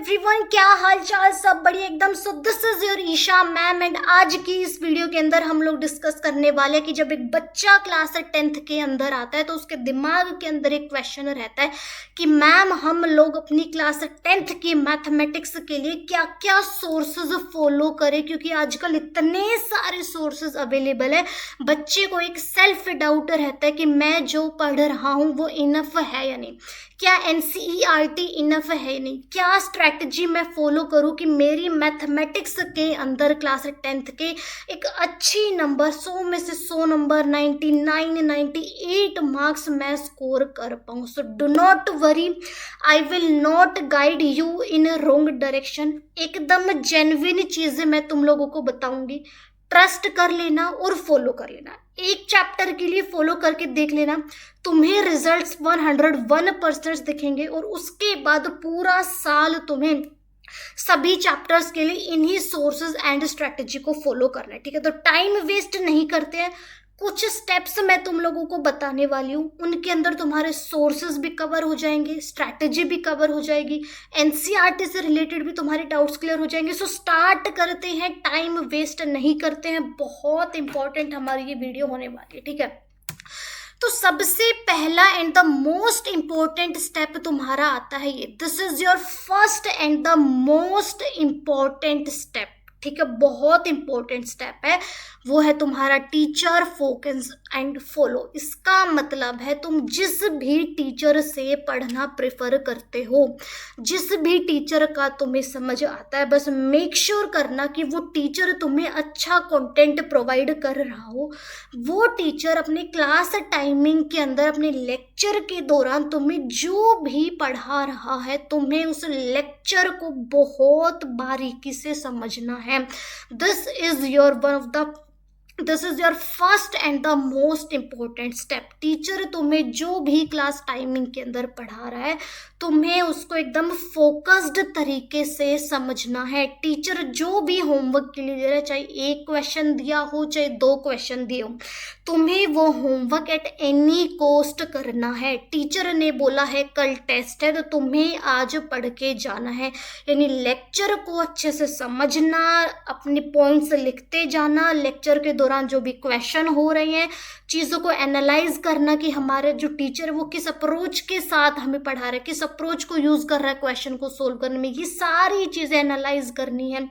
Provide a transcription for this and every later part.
Everyone, क्या हाल चाल? सब बढ़िया एकदम। So this is your Isha ma'am and आज की इस वीडियो के अंदर हम लोग डिस्कस करने वाले हैं कि जब एक बच्चा क्लास 10th के अंदर आता है तो उसके दिमाग के अंदर एक क्वेश्चन रहता है कि मैम हम लोग अपनी क्लास 10th की मैथमेटिक्स के लिए क्या क्या सोर्सेज फॉलो करें, क्योंकि आजकल इतने सारे सोर्सेज अवेलेबल है। बच्चे को एक सेल्फ डाउट रहता है कि मैं जो पढ़ रहा हूँ वो इनफ है या नहीं, क्या एनसीईआरटी इनफ है नहीं, क्या स्ट्रैटेजी मैं फॉलो करूं कि मेरी मैथमेटिक्स के अंदर क्लास 10th के एक अच्छी नंबर 100 में से 100 नंबर 99 98 मार्क्स मैं स्कोर कर पाऊं। So do not worry, I will not guide you in wrong direction. एकदम जेन्युइन चीजें मैं तुम लोगों को बताऊंगी, ट्रस्ट कर लेना और फॉलो कर लेना। एक चैप्टर के लिए फॉलो करके देख लेना, तुम्हें रिजल्ट्स 101% दिखेंगे और उसके बाद पूरा साल तुम्हें सभी चैप्टर्स के लिए इन्हीं सोर्सेज एंड स्ट्रेटेजी को फॉलो करना है। ठीक है, तो टाइम वेस्ट नहीं करते हैं। कुछ स्टेप्स मैं तुम लोगों को बताने वाली हूँ, उनके अंदर तुम्हारे सोर्सेज भी कवर हो जाएंगे, स्ट्रैटेजी भी कवर हो जाएगी, एनसीईआरटी से रिलेटेड भी तुम्हारे डाउट्स क्लियर हो जाएंगे। सो स्टार्ट करते हैं, टाइम वेस्ट नहीं करते हैं। बहुत इंपॉर्टेंट हमारी ये वीडियो होने वाली है। ठीक है, तो सबसे पहला and the most important step तुम्हारा आता है ये, this is your first and the most important step. ठीक है, बहुत इंपॉर्टेंट स्टेप है, वो है तुम्हारा टीचर फोकस एंड फॉलो। इसका मतलब है तुम जिस भी टीचर से पढ़ना प्रेफर करते हो, जिस भी टीचर का तुम्हें समझ आता है, बस मेक श्योर करना कि वो टीचर तुम्हें अच्छा कंटेंट प्रोवाइड कर रहा हो। वो टीचर अपने क्लास टाइमिंग के अंदर अपने लेक्चर के दौरान तुम्हें जो भी पढ़ा रहा है, तुम्हें उस लेक्चर को बहुत बारीकी से समझना है। This is your first and the most important step. Teacher तुम्हें जो भी क्लास टाइमिंग के अंदर पढ़ा रहा है, तुम्हें उसको एकदम फोकस्ड तरीके से समझना है। टीचर जो भी होमवर्क के लिए दे रहा है, चाहे एक क्वेश्चन दिया हो चाहे 2 क्वेश्चन दिए हो, तुम्हें वो होमवर्क एट एनी कॉस्ट करना है। टीचर ने बोला है कल टेस्ट है तो तुम्हें आज पढ़ के जाना है, यानी लेक्चर को अच्छे से समझना, अपने पॉइंट्स लिखते जाना, लेक्चर के दौरान जो भी क्वेश्चन हो रहे हैं चीज़ों को एनालाइज करना कि हमारे जो टीचर है वो किस अप्रोच के साथ हमें पढ़ा रहे हैं, किस अप्रोच को यूज कर रहा है क्वेश्चन को सोल्व करने में, ये सारी चीजें एनालाइज करनी है।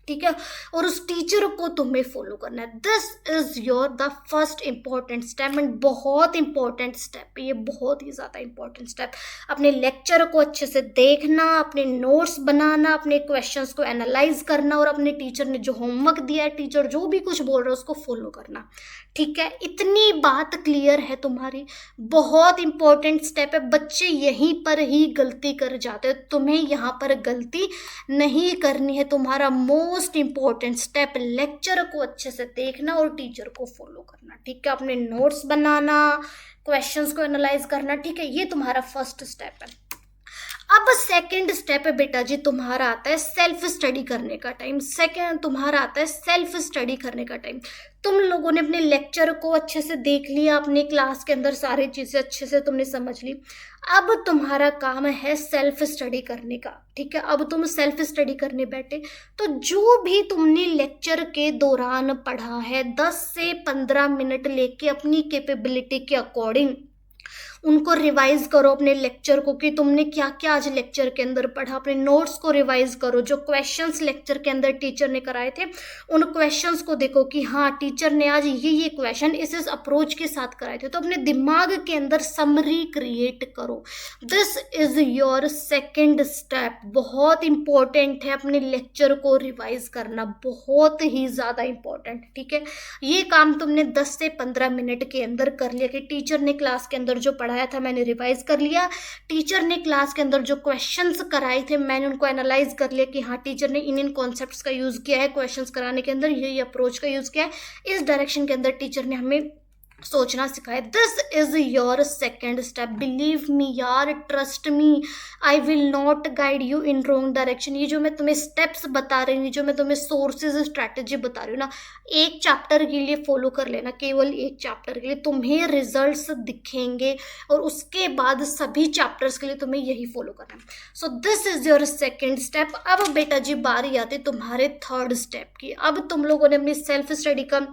ठीक है, और उस टीचर को तुम्हें फॉलो करना है। This is your the first important step and बहुत इंपॉर्टेंट स्टेप है ये, बहुत ही ज़्यादा इंपॉर्टेंट स्टेप। अपने लेक्चर को अच्छे से देखना, अपने नोट्स बनाना, अपने क्वेश्चंस को एनालाइज करना और अपने टीचर ने जो होमवर्क दिया है, टीचर जो भी कुछ बोल रहा है उसको फॉलो करना। ठीक है, इतनी बात क्लियर है तुम्हारी। बहुत इंपॉर्टेंट स्टेप है, बच्चे यहीं पर ही गलती कर जाते हैं, तुम्हें यहाँ पर गलती नहीं करनी है। तुम्हारा मोस्ट इंपॉर्टेंट स्टेप लेक्चर को अच्छे से देखना और टीचर को फॉलो करना। ठीक है, अपने नोट्स बनाना, क्वेश्चंस को एनालाइज करना। ठीक है, ये तुम्हारा फर्स्ट स्टेप है। अब सेकंड स्टेप है बेटा जी, तुम्हारा आता है सेल्फ स्टडी करने का टाइम। सेकंड तुम्हारा आता है सेल्फ स्टडी करने का टाइम। तुम लोगों ने अपने लेक्चर को अच्छे से देख लिया, अपने क्लास के अंदर सारी चीज़ें अच्छे से तुमने समझ ली। अब तुम्हारा काम है सेल्फ स्टडी करने का। ठीक है, अब तुम सेल्फ स्टडी करने बैठे तो जो भी तुमने लेक्चर के दौरान पढ़ा है 10 से 15 मिनट लेके अपनी कैपेबिलिटी के अकॉर्डिंग उनको रिवाइज करो, अपने लेक्चर को कि तुमने क्या क्या आज लेक्चर के अंदर पढ़ा। अपने नोट्स को रिवाइज करो, जो क्वेश्चंस लेक्चर के अंदर टीचर ने कराए थे उन क्वेश्चंस को देखो कि हाँ टीचर ने आज ये क्वेश्चन इस अप्रोच के साथ कराए थे, तो अपने दिमाग के अंदर समरी क्रिएट करो। This is your second step. बहुत इंपॉर्टेंट है अपने लेक्चर को रिवाइज करना, बहुत ही ज़्यादा इंपॉर्टेंट। ठीक है, ये काम तुमने 10 से 15 मिनट के अंदर कर लिया कि टीचर ने क्लास के अंदर जो पढ़ाया था मैंने रिवाइज कर लिया, टीचर ने क्लास के अंदर जो क्वेश्चंस कराए थे मैंने उनको एनालाइज कर लिया कि हाँ टीचर ने इन कॉन्सेप्ट्स का यूज किया है क्वेश्चंस कराने के अंदर, ये अप्रोच का यूज किया है, इस डायरेक्शन के अंदर टीचर ने हमें सोचना सिखाए। This is your second step. Believe me यार, trust me, I will not guide you in wrong direction. ये जो मैं तुम्हें स्टेप्स बता रही हूँ, जो मैं तुम्हें सोर्सेज स्ट्रैटेजी बता रही हूँ ना, एक चैप्टर के लिए फॉलो कर लेना, केवल एक चैप्टर के लिए तुम्हें रिजल्ट्स दिखेंगे, और उसके बाद सभी चैप्टर्स के लिए तुम्हें यही फॉलो करना है। सो this is your second step. अब बेटा जी बारी आती है तुम्हारे थर्ड स्टेप की। अब तुम लोगों ने अपनी सेल्फ स्टडी का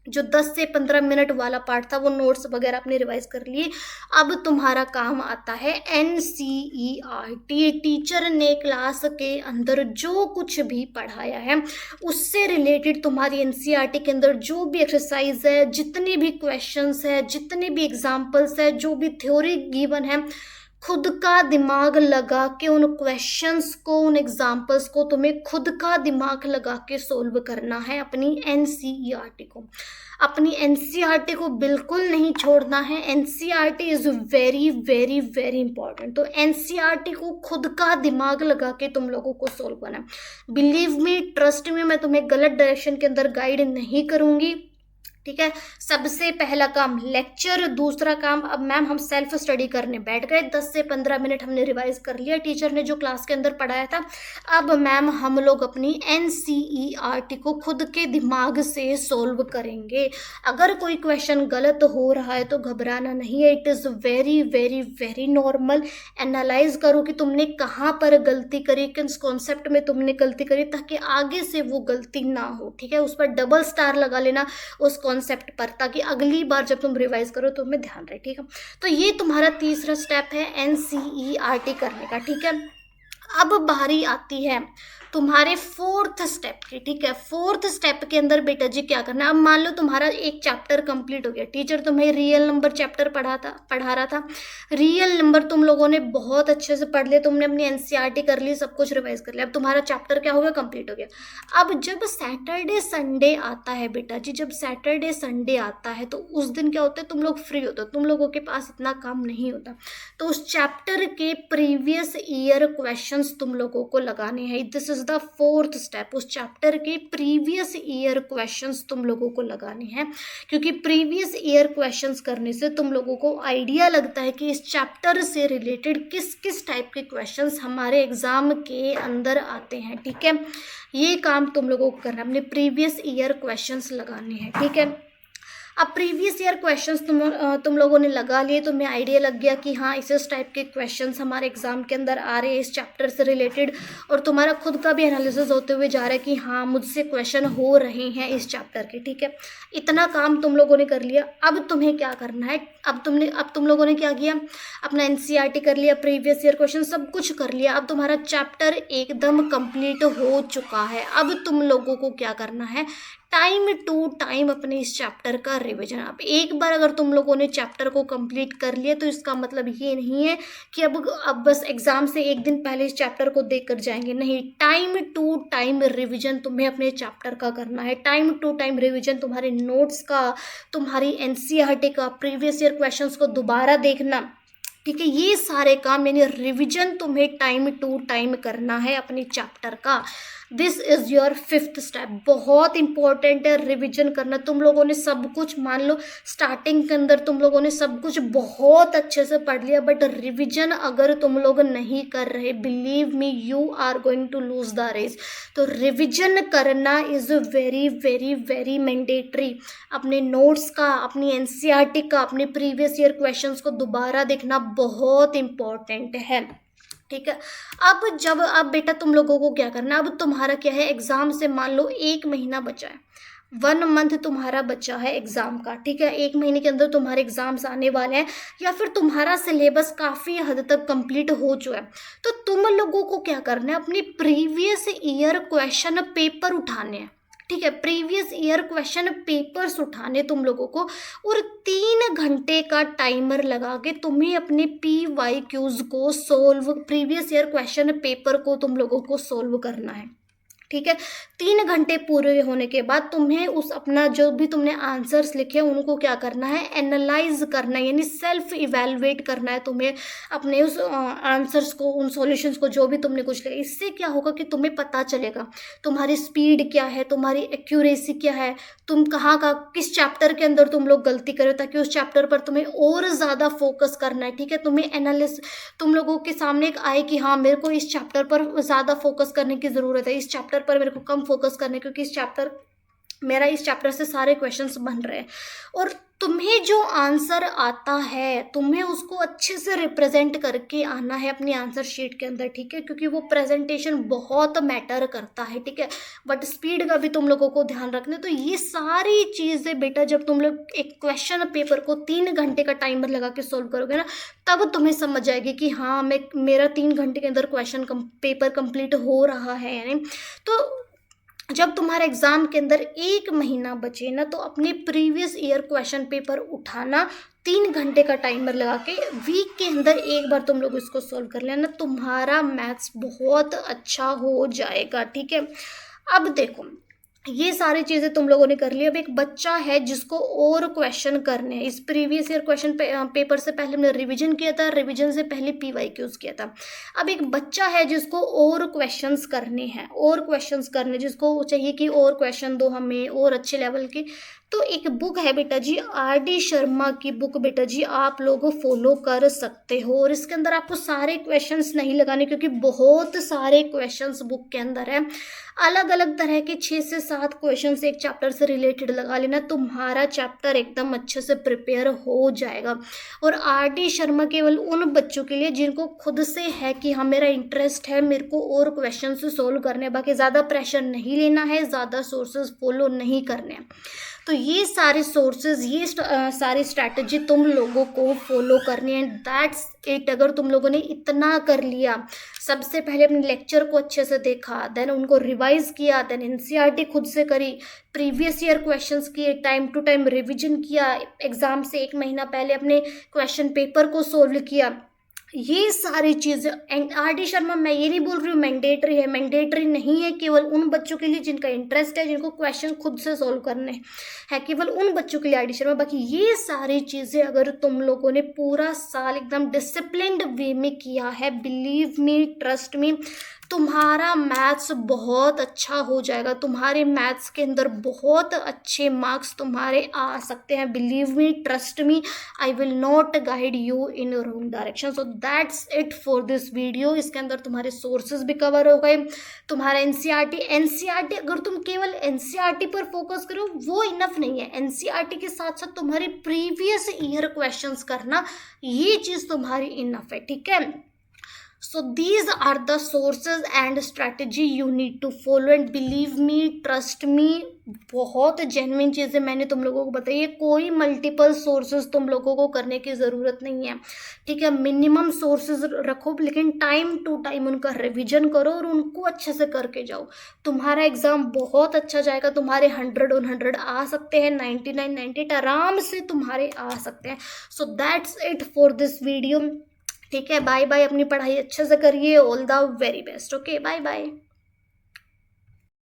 जो 10 से 15 मिनट वाला पार्ट था, वो नोट्स वगैरह अपने रिवाइज कर लिए। अब तुम्हारा काम आता है NCERT। टीचर ने क्लास के अंदर जो कुछ भी पढ़ाया है उससे रिलेटेड तुम्हारी NCERT के अंदर जो भी एक्सरसाइज है, जितने भी क्वेश्चंस है, जितने भी एग्जाम्पल्स है, जो भी थ्योरी गिवन है, खुद का दिमाग लगा के उन क्वेश्चंस को, उन एग्जाम्पल्स को तुम्हें खुद का दिमाग लगा के सोल्व करना है अपनी NCERT को। अपनी NCERT को बिल्कुल नहीं छोड़ना है। NCERT is very very very important. तो NCERT को खुद का दिमाग लगा के तुम लोगों को सोल्व करना है। बिलीव मी, ट्रस्ट मी, मैं तुम्हें गलत डायरेक्शन के अंदर गाइड नहीं करूंगी, ठीक है। सबसे पहला काम लेक्चर, दूसरा काम अब मैम हम सेल्फ स्टडी करने बैठ गए, 10 से 15 मिनट हमने रिवाइज कर लिया टीचर ने जो क्लास के अंदर पढ़ाया था। अब मैम हम लोग अपनी NCERT को खुद के दिमाग से सोल्व करेंगे। अगर कोई क्वेश्चन गलत हो रहा है तो घबराना नहीं है, it is very very very normal. Analyse करो कि तुमने कहाँ पर गलती करी, किस कॉन्सेप्ट में तुमने गलती करी, ताकि आगे से वो गलती ना हो, ठीक है। उस पर डबल स्टार लगा लेना उस कॉन्सेप्ट पर, ताकि अगली बार जब तुम रिवाइज करो तो तुम्हें ध्यान रहे, ठीक है। तो ये तुम्हारा तीसरा स्टेप है NCERT करने का, ठीक है। अब बारी आती है तुम्हारे फोर्थ स्टेप की, ठीक है। फोर्थ स्टेप के अंदर बेटा जी क्या करना है। अब मान लो तुम्हारा एक चैप्टर कंप्लीट हो गया, टीचर तुम्हें रियल नंबर चैप्टर पढ़ा रहा था। रियल नंबर तुम लोगों ने बहुत अच्छे से पढ़ लिया, तुमने अपनी NCERT कर ली, सब कुछ रिवाइज कर लिया। अब तुम्हारा चैप्टर क्या हो गया, कंप्लीट हो गया। अब जब सैटरडे संडे आता है बेटा जी, जब सैटरडे संडे आता है तो उस दिन क्या होता है, तुम लोग फ्री होते हो, तुम लोगों के पास इतना काम नहीं होता। तो उस चैप्टर के प्रीवियस ईयर क्वेश्चंस तुम लोगों को लगाने हैं। This is the fourth step. उस चैप्टर के प्रीवियस ईयर क्वेश्चंस तुम लोगों को लगाने हैं, क्योंकि प्रीवियस ईयर क्वेश्चंस करने से तुम लोगों को आइडिया लगता है कि इस चैप्टर से रिलेटेड किस किस टाइप के क्वेश्चंस हमारे एग्जाम के अंदर आते हैं, ठीक है। ये काम तुम लोगों को करना है, अपने प्रीवियस ईयर क्वेश्चंस लगाने हैं, ठीक है। अब प्रीवियस ईयर क्वेश्चंस तुम लोगों ने लगा लिए, तुम्हें आइडिया लग गया कि हाँ इस टाइप के क्वेश्चंस हमारे एग्जाम के अंदर आ रहे हैं इस चैप्टर से रिलेटेड, और तुम्हारा खुद का भी एनालिसिस होते हुए जा रहा है कि हाँ मुझसे क्वेश्चन हो रहे हैं इस चैप्टर के, ठीक है। इतना काम तुम लोगों ने कर लिया। अब तुम्हें क्या करना है, अब तुम लोगों ने क्या किया, अपना NCERT कर लिया, प्रीवियस ईयर क्वेश्चन सब कुछ कर लिया। अब तुम्हारा चैप्टर एकदम कंप्लीट हो चुका है। अब तुम लोगों को क्या करना है, टाइम टू टाइम अपने इस चैप्टर का रिवीजन। अब एक बार अगर तुम लोगों ने चैप्टर को कंप्लीट कर लिया तो इसका मतलब ये नहीं है कि अब बस एग्जाम से एक दिन पहले इस चैप्टर को देख कर जाएंगे, नहीं। टाइम टू टाइम रिवीजन तुम्हें अपने चैप्टर का करना है। टाइम टू टाइम रिवीजन तुम्हारे नोट्स का, तुम्हारी NCERT का, प्रीवियस ईयर क्वेश्चंस को दोबारा देखना, ठीक है। ये सारे काम यानी रिवीजन तुम्हें टाइम टू टाइम करना है अपने चैप्टर का। This is your fifth step. बहुत इंपॉर्टेंट है रिवीजन करना। तुम लोगों ने सब कुछ, मान लो स्टार्टिंग के अंदर तुम लोगों ने सब कुछ बहुत अच्छे से पढ़ लिया, बट रिवीजन अगर तुम लोग नहीं कर रहे, believe me you are going to lose the race. तो रिवीजन करना is very very very mandatory. अपने नोट्स का, अपनी NCERT का, अपने प्रीवियस ईयर क्वेश्चंस को दोबारा देखना बहुत इंपॉर्टेंट है, ठीक है। अब बेटा तुम लोगों को क्या करना, अब तुम्हारा क्या है, एग्जाम से मान लो 1 महीना बचा है, 1 मंथ तुम्हारा बचा है एग्जाम का, ठीक है। 1 महीने के अंदर तुम्हारे एग्जाम्स आने वाले हैं, या फिर तुम्हारा सिलेबस काफ़ी हद तक कंप्लीट हो चुका है। तो तुम लोगों को क्या करना है, अपनी प्रीवियस ईयर क्वेश्चन पेपर उठाने हैं, ठीक है। प्रीवियस ईयर क्वेश्चन पेपर्स उठाने तुम लोगों को, और 3 घंटे का टाइमर लगा के तुम्हें अपने PYQs को solve, previous year question paper को तुम लोगों को सोल्व करना है, ठीक है। 3 घंटे पूरे होने के बाद तुम्हें उस अपना जो भी तुमने आंसर्स लिखे उनको क्या करना है, एनालाइज करना है, यानी सेल्फ इवेलुएट करना है तुम्हें अपने उस आंसर्स को, उन सॉल्यूशंस को, जो भी तुमने कुछ लिखा। इससे क्या होगा कि तुम्हें पता चलेगा तुम्हारी स्पीड क्या है, तुम्हारी एक्यूरेसी क्या है, तुम कहाँ का किस चैप्टर के अंदर तुम लोग गलती करो, ताकि उस चैप्टर पर तुम्हें और ज़्यादा फोकस करना है। ठीक है, तुम्हें एनालिस तुम लोगों के सामने एक आए कि हाँ मेरे को इस चैप्टर पर ज़्यादा फोकस करने की ज़रूरत है, इस चैप्टर पर मेरे को कम फोकस करने, क्योंकि इस चैप्टर से सारे क्वेश्चंस बन रहे हैं। और तुम्हें जो आंसर आता है तुम्हें उसको अच्छे से रिप्रेजेंट करके आना है अपनी आंसर शीट के अंदर। ठीक है, क्योंकि वो प्रेजेंटेशन बहुत मैटर करता है। ठीक है, बट स्पीड का भी तुम लोगों को ध्यान रखना है। तो ये सारी चीज़ें बेटा जब तुम लोग एक क्वेश्चन पेपर को 3 घंटे का टाइमर लगा के सोल्व करोगे ना, तब तुम्हें समझ आएगी कि हाँ मेरा 3 घंटे के अंदर क्वेश्चन पेपर कंप्लीट हो रहा है। यानी तो जब तुम्हारे एग्जाम के अंदर 1 महीना बचे ना, तो अपने प्रीवियस ईयर क्वेश्चन पेपर उठाना, 3 घंटे का टाइमर लगा के वीक के अंदर एक बार तुम लोग इसको सॉल्व कर लेना, तुम्हारा मैथ्स बहुत अच्छा हो जाएगा। ठीक है, अब देखो ये सारी चीज़ें तुम लोगों ने कर ली। अब एक बच्चा है जिसको और क्वेश्चन करने हैं। इस प्रीवियस ईयर क्वेश्चन पेपर से पहले हमने रिवीजन किया था, रिवीजन से पहले PYQs किया था। अब एक बच्चा है जिसको और क्वेश्चंस करने हैं, और क्वेश्चंस करने, जिसको चाहिए कि और क्वेश्चन दो हमें और अच्छे लेवल के। तो एक बुक है बेटा जी, RD शर्मा की बुक बेटा जी आप लोग फॉलो कर सकते हो। और इसके अंदर आपको सारे क्वेश्चंस नहीं लगाने, क्योंकि बहुत सारे क्वेश्चंस बुक के अंदर है। अलग अलग तरह के 6 से 7 क्वेश्चंस एक चैप्टर से रिलेटेड लगा लेना, तुम्हारा चैप्टर एकदम अच्छे से प्रिपेयर हो जाएगा। और RD शर्मा केवल उन बच्चों के लिए जिनको खुद से है कि हाँ मेरा इंटरेस्ट है, मेरे को और क्वेश्चन सोल्व करने हैं, बाकी ज़्यादा प्रेशर नहीं लेना है, ज़्यादा सोर्सेज फॉलो नहीं करने हैं। तो ये सारे सोर्सेज, ये सारी स्ट्रैटेजी तुम लोगों को फॉलो करनी है। That's it. अगर तुम लोगों ने इतना कर लिया, सबसे पहले अपने लेक्चर को अच्छे से देखा, देन उनको रिवाइज किया, देन NCERT खुद से करी, प्रीवियस ईयर क्वेश्चंस किए, टाइम टू टाइम रिवीजन किया, एग्जाम से 1 महीना पहले अपने क्वेश्चन पेपर को सोल्व किया, ये सारी चीज़ें। एंड RD शर्मा मैं ये नहीं बोल रही हूँ मैंडेटरी है, मैंडेटरी नहीं है, केवल उन बच्चों के लिए जिनका इंटरेस्ट है, जिनको क्वेश्चन खुद से सॉल्व करने हैं, केवल उन बच्चों के लिए RD शर्मा। बाकी ये सारी चीज़ें अगर तुम लोगों ने पूरा साल एकदम डिसिप्लिन्ड वे में किया है, बिलीव मी, ट्रस्ट मी, तुम्हारा मैथ्स बहुत अच्छा हो जाएगा। तुम्हारे मैथ्स के अंदर बहुत अच्छे मार्क्स तुम्हारे आ सकते हैं। Believe me, trust me, I will not guide you in wrong direction. So that's it for this video. इसके अंदर तुम्हारे सोर्सेज भी कवर हो गए, तुम्हारा NCERT अगर तुम केवल NCERT पर फोकस करो वो इनफ नहीं है। NCERT के साथ साथ तुम्हारे प्रीवियस ईयर क्वेश्चंस करना, ये चीज़ तुम्हारी इनफ है। ठीक है, so these are the sources and strategy you need to follow and believe me, trust me, बहुत जेन्युइन चीज़ें मैंने तुम लोगों को बताई है। कोई मल्टीपल सोर्सेज तुम लोगों को करने की ज़रूरत नहीं है। ठीक है, मिनिमम सोर्सेज रखो, लेकिन टाइम टू टाइम उनका रिवीजन करो और उनको अच्छे से करके जाओ। तुम्हारा एग्ज़ाम बहुत अच्छा जाएगा। तुम्हारे 100 on 100 आ सकते हैं, 99 98 आराम से तुम्हारे आ सकते हैं। So that's it for this video. ठीक है, बाय बाय। अपनी पढ़ाई अच्छे से करिए। All the very best. Okay, bye bye.